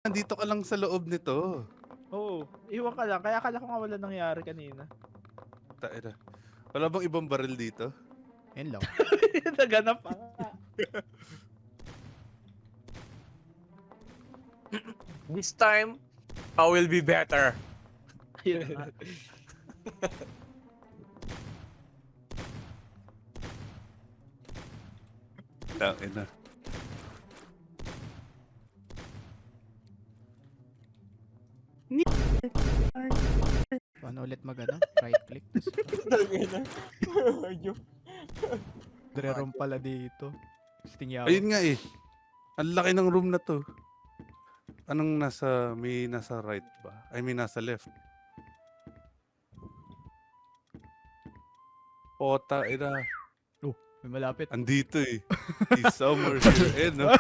Nandito ka lang sa loob nito. Oo, iwan ka lang. Kaya akala ko nga wala nangyari kanina. Taera. Wala bang ibang baril dito? Yan lang. Naganap pa nga. This time, I will be better. Ayun na nga. Taera. Paano ulit right click. Dre room pala dito. Stingyaw. Ayun nga eh. Ang laki ng room na to. Anong may nasa right ba? I mean nasa left. Pota, ina. May malapit. Andito eh. He's somewhere here. Eh, no?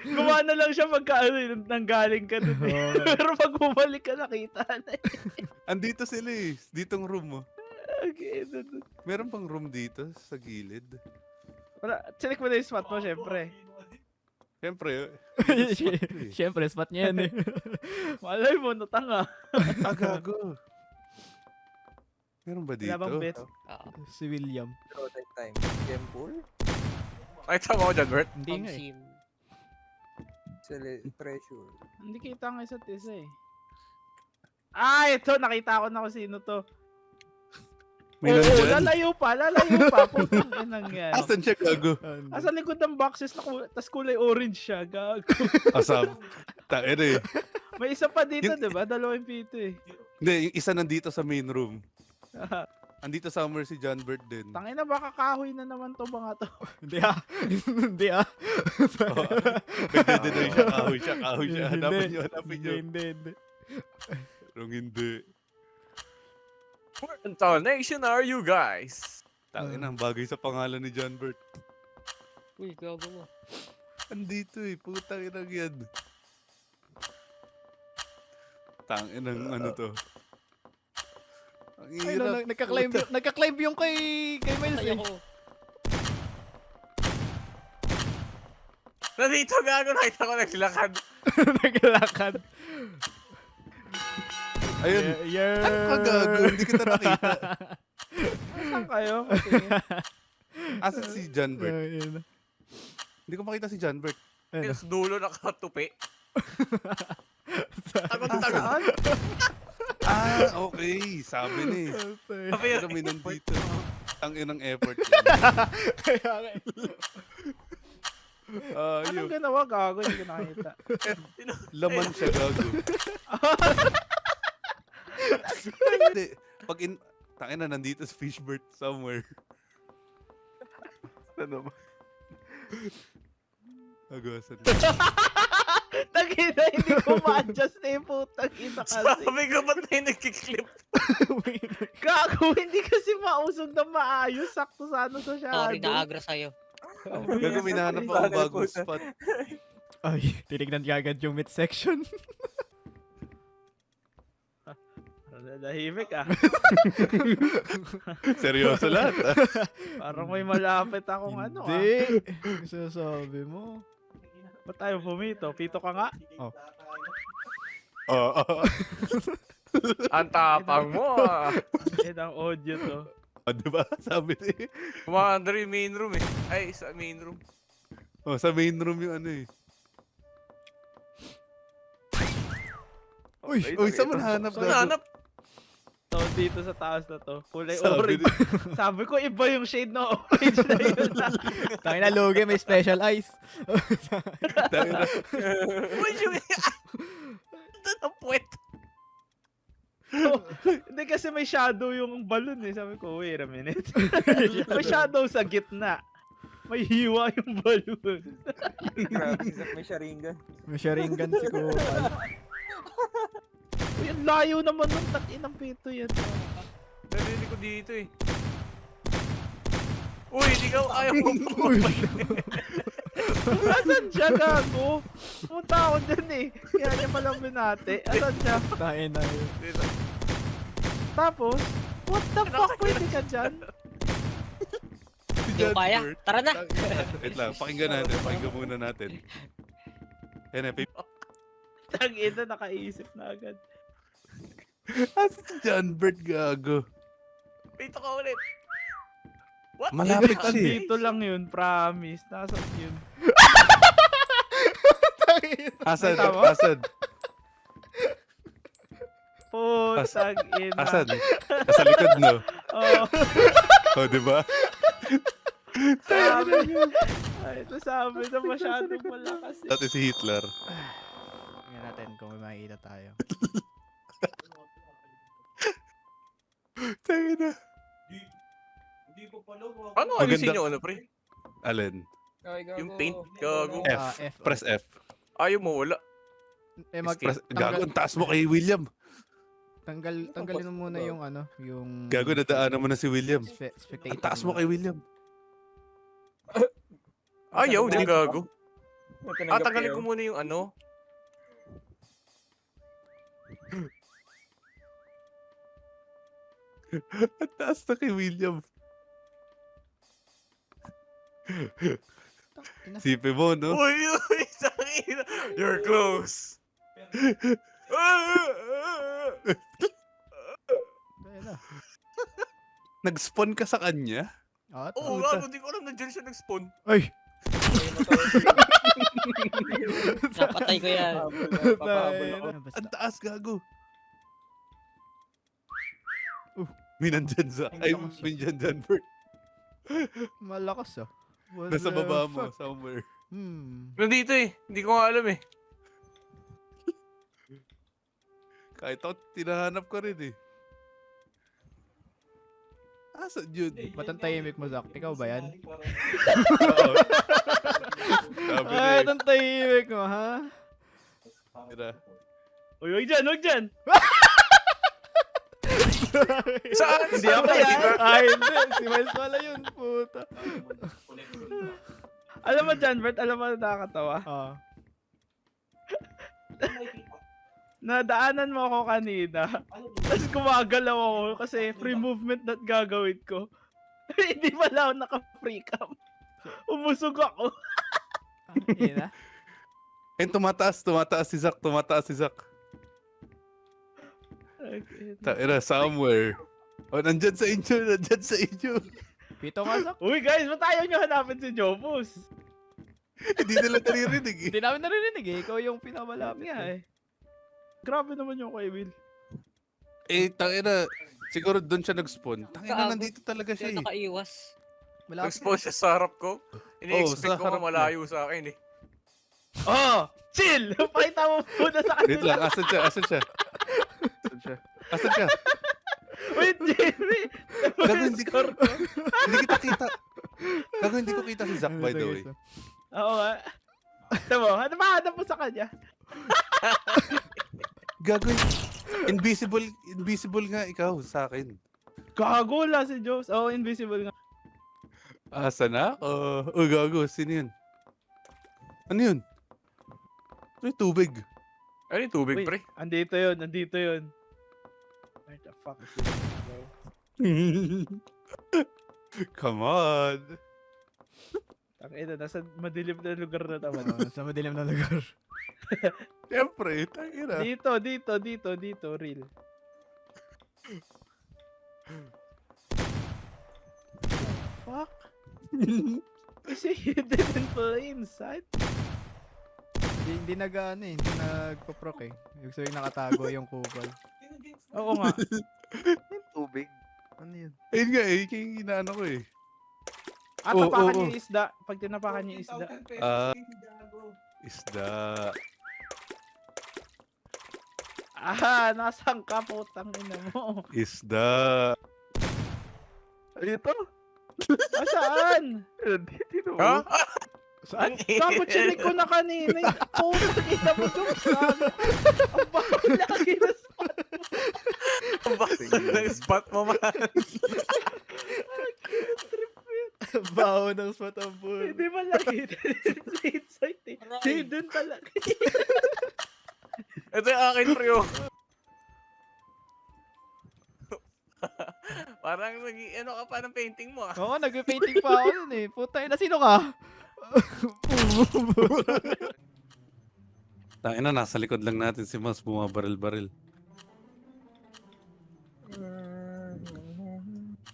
Gumana lang siya pagka nanggaling ka dun eh. Pero pag bumalik ka nakita na eh. Andito sila eh. Ditong room mo. Okay, dun. Meron pang room dito sa gilid. Wala, check mo na yung spot mo syempre. Siyempre. Siyempre, spot niya yan eh. Malay mo, natanga. Gago. Meron ba dito? Wala bang bet? Si William. Prototype time. Gempool? Ay, tama ko dyan, Bert. Hindi nga eh. Treasure. Hindi kita ang isa't isa eh. Ah, ito, nakita ko na kung sino to. May Oo, nandyan? lalayo pa. Putang inang yan. Asan siya, gago? Asa likod ng boxes na tas kulay orange siya, gago. Asab. Taer eh. May isa pa dito, di ba? Dalawang pito eh. Hindi, yung isa nandito sa main room. Andito somewhere si John Bert din. Tangina, baka kahoy na naman to mga to. Hindi ah. Hindi ah. Nagdedenoy siya, kahoy siya. Hanapin nyo. Hindi. Pero hindi. What intonation are you guys? Tangin ang bagay sa pangalan ni John Bert. Uy, gago mo. Andito eh, putang inang yan. Tangin ang ano to. Ang Ay, hirap. nagka-climb yung kay Miles Ay, eh. ako. Nandito, gago. Nakita ko naglakad. Naglalakad. Ayun. Yeah. Ano ka gago? Hindi kita nakita. Saan kayo? Patingin. Asa si John Bert? Ayun. Hindi ko makita si John Bert. Ano? Sa dulo nakatupi. Takot-takot. Saan? Ah, okay. Sabi ni. Sabi Pero yun. may nandito. Tangin ang effort. Kaya nga eh. Anong ginawa, gago? Hindi ko nakita. Laman siya, gago. Hindi. Pag tangin na, nandito si Fishbert somewhere. Ano ba? Agasan. Tangina, hindi ko ma-adjust na yung putang ina kasi. Sabi ko, ba't na yung nagkiklip? Gago, hindi kasi mausog na maayos. Sakto sana sa shadow. Sorry, naagra sa'yo. Gago, may nahanap akong bagong spot. Ay, tinignan kagad yung mid section. Nahimik ah. Seryoso lahat, ah. Parang may malapit akong ano ah. Hindi. Sasabi mo. Ba't tayo pumito? Pito ka nga? Oo. Ang tapang mo, ah. Yan ang audio to. Oh, diba? Sabi ni. Commander yung main room eh. Ay, sa main room. Oh, sa main room yung ano eh. Uy, saan mo nahanap, Saan gago? nahanap? To dito sa taas na to. Kulay Sabi orange. Sabi ko iba yung shade na orange na yun. Tangin na lugi, may special eyes. Tangin na. Uy, yung... Doon ang puwet. Hindi kasi may shadow yung balloon eh. Sabi ko, wait a minute. May shadow sa gitna. May hiwa yung balloon. Grabe, si Zack may sharingan. May sharingan si Kupal. Uy, ang layo naman ng takinang pito yan. Narinig ko dito eh. Uy, hindi ka ayaw mo. Asan siya, gago? Pumunta ako dyan eh. Kaya niya palang binate. Asan siya? Tangin na yun. Dito. Tapos, what the fuck, pwede ka dyan? Si Hindi ko kaya. Bert. Tara na. Wait lang, pakinggan natin. Pakinggan muna natin. Yan na, Tang ina, nakaisip na agad. Asa si John Bert, gago? Wait ako ulit. What? Malapit siya eh. Dito lang yun, promise. Nasaan yun? Asan? Ay, tama? Asan? Putang ina. Asan? Nasa likod, no? Oh, O, di ba? sabi niyo. Ay, ito sabi na masyadong malakas. Eh. Dati si Hitler. Tingnan natin kung may makikita tayo. Tayo na. Paano Maganda. ayusin yung ano, pre? Alin? Yung paint, gago. F. F. Press F. Ayaw mo, wala. Press, gago, ang taas mo kay William. Tanggalin mo muna yung ano, yung... Gago, nadaanan mo na si William. Spectator. Ang taas mo kay William. Ayaw, hindi gago. Tinanggap Tanggalin yun. ko muna yung ano. Ang taas na kay William. Sipe mo, no? Uy, uy, sakina. You're close. Ayun na. Nag-spawn ka sa kanya? Ah, Oo, Puta. gago, di ko alam na dyan siya nag-spawn. Ay! Napatay ko yan. Papahabol ako. Ang taas, gago. May nandyan sa... Ay, may nandyan dyan, Bert. Malakas ah. What Nasa the baba mo, fuck? somewhere. Nandito eh. Hindi ko nga alam eh. Kahit ako, tinahanap ko rin eh. Asan yun? Ba't ang tahimik mo, Zach? Ikaw ba yan? Oo. Sabi na Ay, eh. ang tahimik mo, ha? Tira. Uy, wag dyan, wag dyan. Saan? Hindi ako yan. Ay, hindi. Si Miles pala yun, puta. Alam mo dyan, Bert, alam mo na nakakatawa. Ah. Nadaanan mo ako kanina. Tapos gumagalaw ako kasi free movement na gagawin ko. Hindi pala ako naka-free cam. Umusog ako. Yun na. Ayun, tumataas si Zach, tumataas si Zach. Tira, somewhere. Oh, nandyan sa inyo. Pito nga, Zach. Uy guys, ba't ayaw nyo hanapin si Jobus? Hindi nila naririnig eh. Hindi namin narinig eh. Ikaw yung pinakamalapit Nga eh. eh. Grabe naman yung kay Will. Eh, tangina. Siguro doon siya nag-spawn. Tangina, Gago. nandito talaga siya Siya eh. nakaiwas. Malapit. Nag-spawn siya sa harap ko. Ini-expect sa ko harap kung malayo sa akin eh. Oh! Chill! Pakita mo muna sa Wait lang, kanila. asan siya? Asan siya? Wait, Jimmy! Gago, hindi kita kita. Gago, hindi ko kita si Zach, by the way. Oo nga. Ano ba? Hanap mo sa kanya? Gago, invisible nga ikaw sa akin. Gago lang si Jobs. Oh, invisible nga. Asa na? Oh, gago, sino yun? Ano yun? Ano yung tubig? Ano yung tubig, Wait, pre? andito yun. Where the fuck is it? Come on. Tangina, nasa madilim na lugar na naman. Sa madilim na lugar. Siyempre, tangina. Dito, real. Fuck? Is it hidden in plain sight? Hindi nag-ano eh. Hindi nagpo-proc eh. Ibig sabihin nakatago yung kupal. Oo nga. Tubig. Ano yun? Ayun nga eh, yung inaano ko eh. Tapakan oo. niyo yung isda. Pag tinapakan niyo yung isda. Isda. Nasaan ka, putang ina mo? Isda. Ito? Saan? Dito Ha? Saan? Kako chinik ko na kanina. Putang ina mo, Jobs. Ang bakal lagi na spot. Ang bakit ng spot mo, man? Baho ng spot ang pool. Hindi man lang hidden in plain sight eh. Aray. Hidden talaga. Ito yung akin, pre. Oh. Parang ano ka pa ng painting mo ah. Oo, nag-painting pa ako nun eh. Puta na, sino ka? Tangina, nasa likod lang natin si Mas, bumabaril-baril.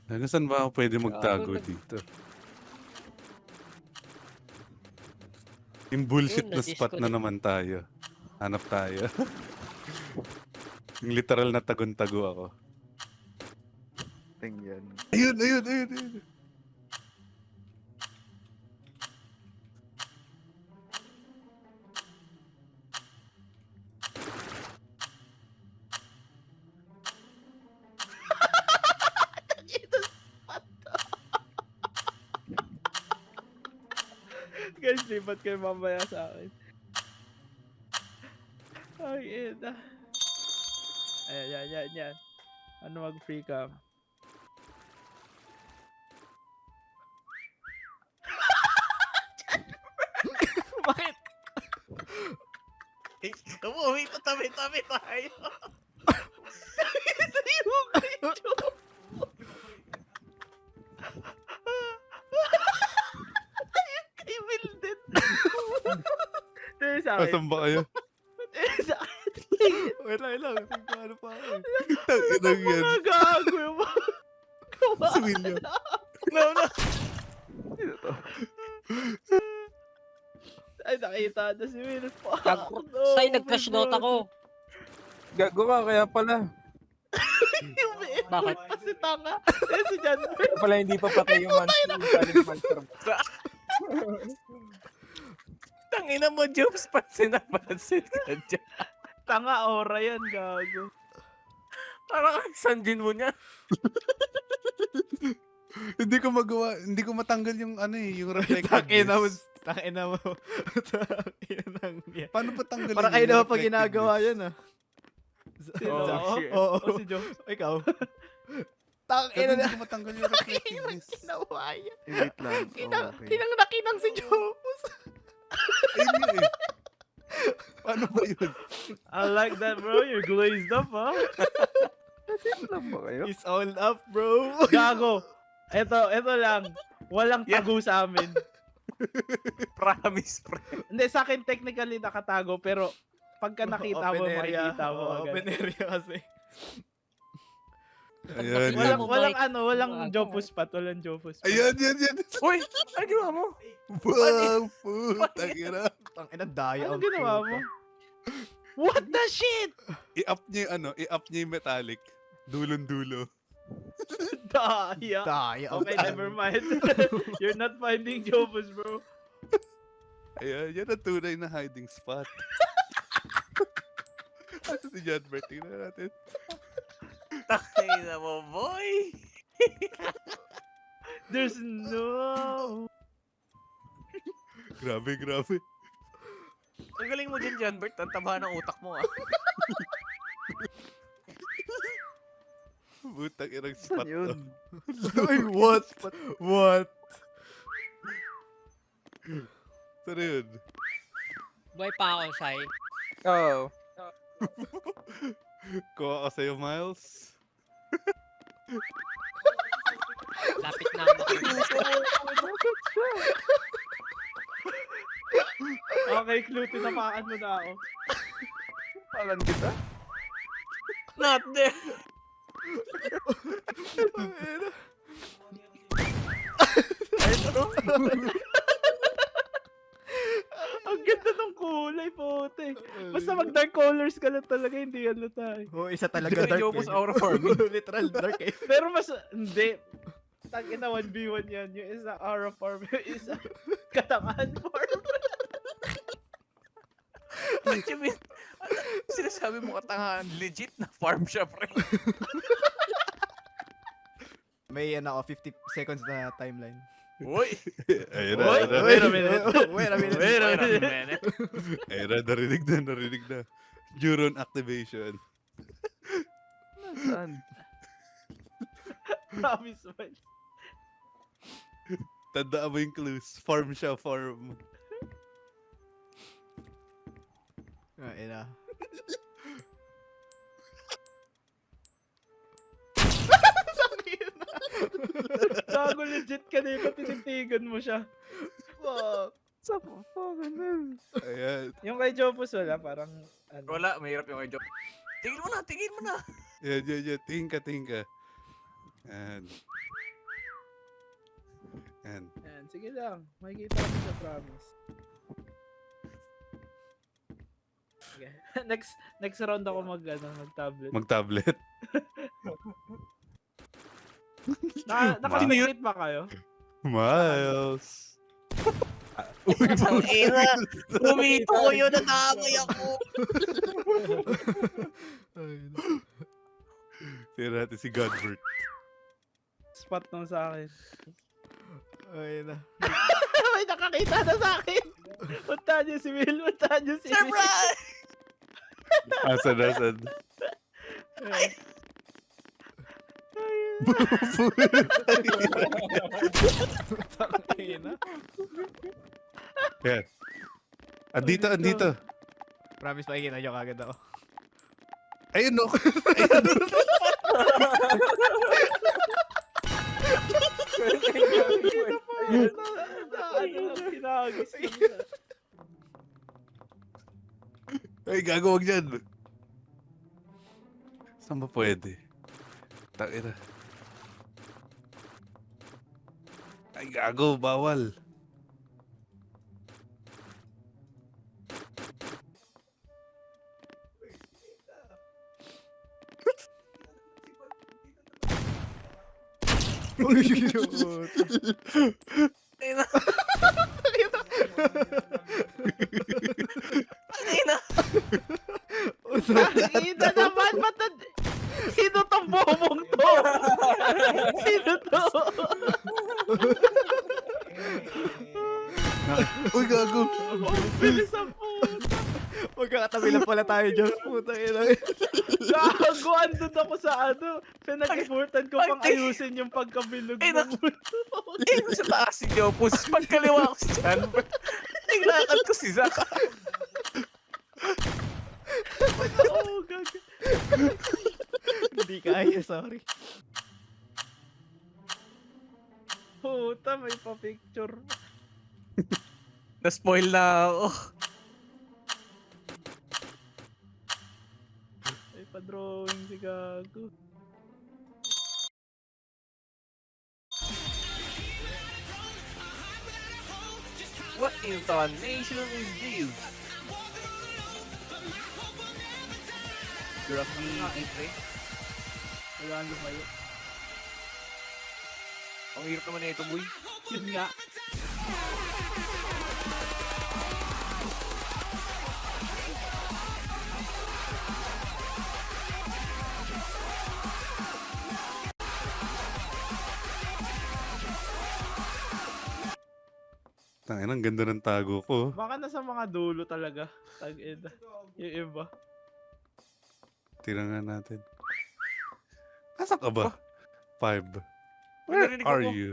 Hanggang saan ba ako pwede magtago dito? Yung bullshit Yun, na spot na na-disconnect. naman tayo. Hanap tayo. Yung literal na tagon-tago ako. Tingyan. Ayun, ayun, ayun, ayun. Guys, lipat kayo mamaya sa akin. Ay, ina. Ayan, yan. Ano mag-free cam? Bakit? Umuwi pa tabi-tabi tayo. Kay Wilden. Ito sa akin. Asan ba kayo? Sa akin. Wait lang. Ano pa ako eh. Tanginang yan. Mga gago yung mga Si William. No. Sino to? Ay, nakita na si Will. Fuck. Say, nag-flash note ako. Gago ka, kaya pala. Bakit? Kasi tanga. Eh, si John. Kaya pala hindi pa patay yung monster. Tangina mo, Jobs. Pansin na pansin ka dyan. Tanga, aura yan, gago. Parang ang sanjin mo niya. Hindi ko magawa, hindi ko matanggal yung ano eh, yung reflective. Takina mo. disc. Takina mo. Takina ng yan. Paano pa tanggalin Parang kayo yung naman pag reflective ginagawa disc? yan ah. Sino? Oh, Ako? shit. Oo. O si Joe? Ikaw. Pero Takina hindi na. ko matanggal yung reflective disc. Ginawa yan. Eh, wait lang. Oh, okay. Kinang na kinang si Jobs. Ayun yun eh. Paano ba yun? I like that, bro. You're glazed up, ha? Sino lang ba kayo? It's all up, bro. Gago. Ito lang. Walang Yeah. tago sa amin. Promise, pre. Hindi, sa akin technically nakatago, pero pagka nakita mo, Open area. makikita mo Oo, agad. Open area kasi. Ayan, Wala yan. mo, Walang Mike. ano, walang Gago. Jopus spot. Walang Jopus spot. Ayan, yan, yan. Uy, ano ginawa mo? Wow, putang ina. Tangina daya. Ano ang ginawa puta. mo? What the shit? I-up niya yung ano, i-up niya yung metallic. Dulon-dulo. Daya. Daya. ang Okay, puta. never mind. You're not finding Jopus, bro. Ayan, yan ang tunay na hiding spot. Ito si John Bert, tingnan natin. Tangina mo, boy. There's no... Grabe, grabe. Ang galing mo din, John Bert. Ang taba ng utak mo ah. Butang inang spot Saan yun? to. Uy, what? What? Saan yun? Buhay pa ako, Sai. Oo. Kuha ka sa'yo, Miles. Lapit na ako. Okay, clue, tinapakan mo na ako. Palan kita? Not there. Ang ganda ng kulay, pote. Basta mag-dark colors ka lang talaga, hindi yan tayo. Oh, isa talaga Hindi, dark. Jobus eh. aura farming. Literal dark eh. Pero mas, hindi. Tag-ina 1v1 yan. Yung isa aura farm, yung isa katangahan farm. What you mean? Sinasabi mo katangahan, legit na farm siya, pre. May ano ako, 50 seconds na timeline. Uy! Ayun na, Oy, ayun na. wait a minute. Wait a minute. Wait a Wait a minute. minute. Ayun na, narinig na. Neuron activation. Saan? Promise, man. Tandaan mo yung clues. Farm siya, farm. Ayun na. Gago legit kanina, tinitigan mo siya. Fuck. Sa fucking hell. Ayan. Yung kay Jopus wala, parang ano. Wala, mahirap yung kay Joe. Tingin mo na, tingin mo na. Yan. Tingin ka. Ayan. Ayan. Yan, sige lang. Makikita mo siya, promise. Okay. next round ako mag-tablet. Mag-tablet. Naka-create ba kayo? Miles. Ang ina. Umito ko yun, nadamay ako. Ay, Tira natin si Godbert. Spot nung sa akin. ay na. May nakakita na sa akin! Punta niyo si Will, punta niyo si Will. Surprise! Asan? Tangina. Ayan. Andito. Promise makikita nyo kagad ako. Ayun no. Kinagis lang siya. Ay, gago, wag dyan. Saan ba pwede? Takira. Ay, gago, bawal. Ina. Ina. Ina naman, sino tong bomong to? Sino to? Uy, gago. Bilis ang puta. Magkakatabi lang pala tayo, Diyos. Putang ina. Gago, andun ako sa pinag-effortan ko pang Pag- ayusin yung pagkabilog Ay, ng mundo. Tingin mo sa taas si Jopus. Pagkaliwa ko si John. Tinglakan ko si Zach. Oh, gago. Hindi kaya, sorry. Puta, may pa-picture. Na-spoil na ako. May pa-drawing si gago. What intonation is this? Grabe itre. Wala nang lumayo. Ang hirap naman na ito, boy. Yun nga. Tangina, ang ganda ng tago ko. Baka nasa mga dulo talaga. Tag-ina. Yung iba. Tira nga natin. Nasaan ka ba? 5. May Where narinig are ako. you?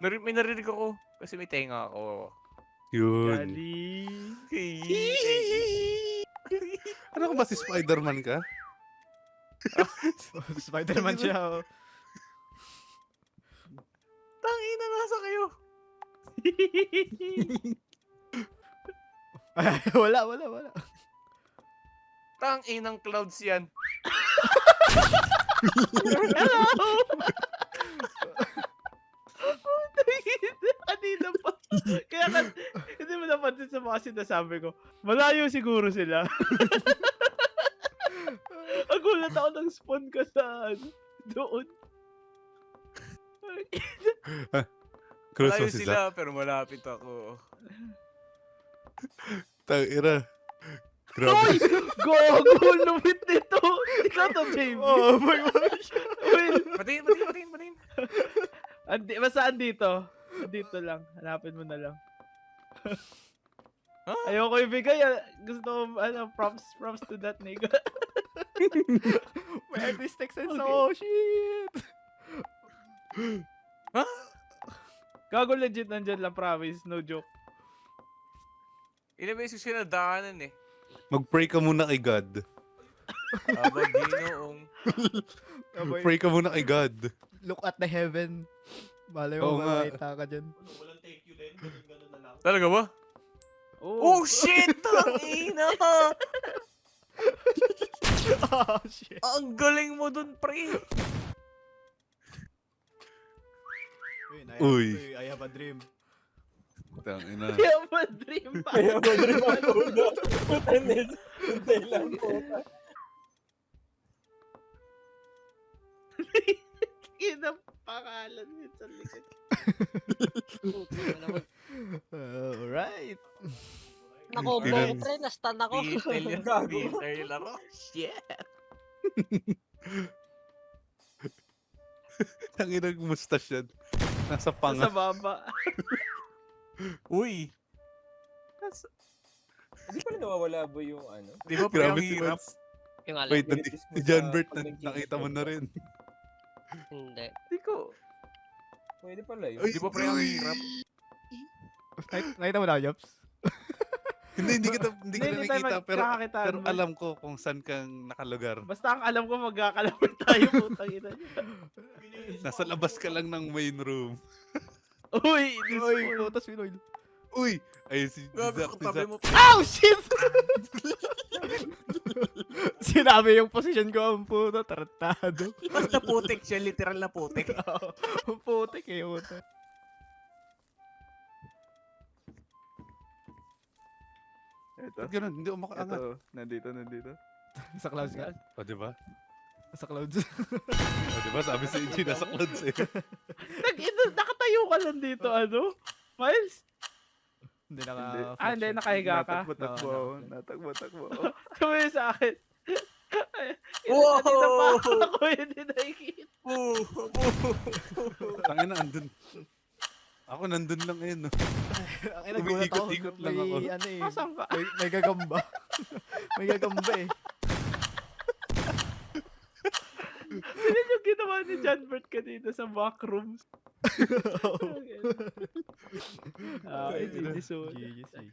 May narinig ako. Kasi may tenga ako. Yun. Gali. Ano ka ba si Spider-Man ka? Spider-Man siya, oh. Tangina, nasa kayo. Ay, wala. Tanginang clouds yan. Kanina pa. Kaya hindi mo napansin sa mga sinasabi ko. Malayo siguro sila. Nagulat ako ng spawn ka sa doon. Close Malayo mo si Zach. sila, pero malapit ako. Tangina. Hoy! Grabe. Gogo! Lumit nito! Ikaw to, Jamie. Oh, my gosh. Will! Patingin. Basta andito. Andito lang. Hanapin mo na lang. Huh? Ayoko ibigay. Gusto ko, props to that nigga. May artistic sense, Okay. oh, shit. Gago legit nandyan lang, promise. No joke. Ilang beses ko sinadaanan eh. Mag-pray ka muna kay God. Aba, Ginoong. Aboy, Pray ka muna kay God. look at the heaven. Malay Oo mo, nga. makita ka dyan. Talaga ba? Oh, shit! Tangina! Oh, shit. Ang galing mo dun, pre! Uy. I have a dream. Tangina. Kaya mo dream pa. Kaya madre matuda. Putanin. Hintay lang po. Kinapakalan yun sa likod. Alright. Nakombo ko, Ilan- pre. Nastan ako. Detail yan. Gago. Detail laro. Shit! Tangina ng mustache yan. Nasa Sa panga. baba. Uy! Hindi pala nawawala ba yung ano? Di ba pre, ang Grabe si hirap? Mads. Yung alam. Wait, Abilities mo si John sa Bert, pag nag-James nakita mo Bond na ba? rin. Hindi. Hindi ko. Pwede pala yun. Uy, Di ba pre, ang hirap? Nakita mo na, Yops? Hindi kita Hindi tayo nakikita, pero magkakakitaan mo. alam ko kung saan kang nakalugar. Basta ang alam ko magkakalapit tayo, putang ina niya. Nasa labas ka lang ng main room. Uy, this Uy, boy. putas Pinoy. Uy! Ay, si Gago, Zach, si katabi Zach. mo. Oh, shit! Sinabi yung position ko, ang puto, tarantado. Basta putik siya, literal na putik. Ang putik eh, puto. Ito. Ba't ganun? Hindi umakaangat. Ito. Nandito. Sa clouds ka? O, diba? Sa clouds. O, diba? Sabi sa Inchi, nasa clouds eh. Nakatayo ka lang dito, ano? Miles? Hindi Hindi. Hindi, nakahiga ka. Natakbo-takbo Oo, ako. Natakbo-takbo ako. Sabi sa akin. Wow! Kanina pa ako hindi nakikita. Tangina, andun. Ako nandun lang ngayon, no? Ang ina, gulat ako. Umiikot-ikot lang ako. May, ano eh, Asan ka? may gagamba. May gagamba eh. Yun yung ginawa ni John Bert kanina sa backrooms. Okay, GG, so. GG.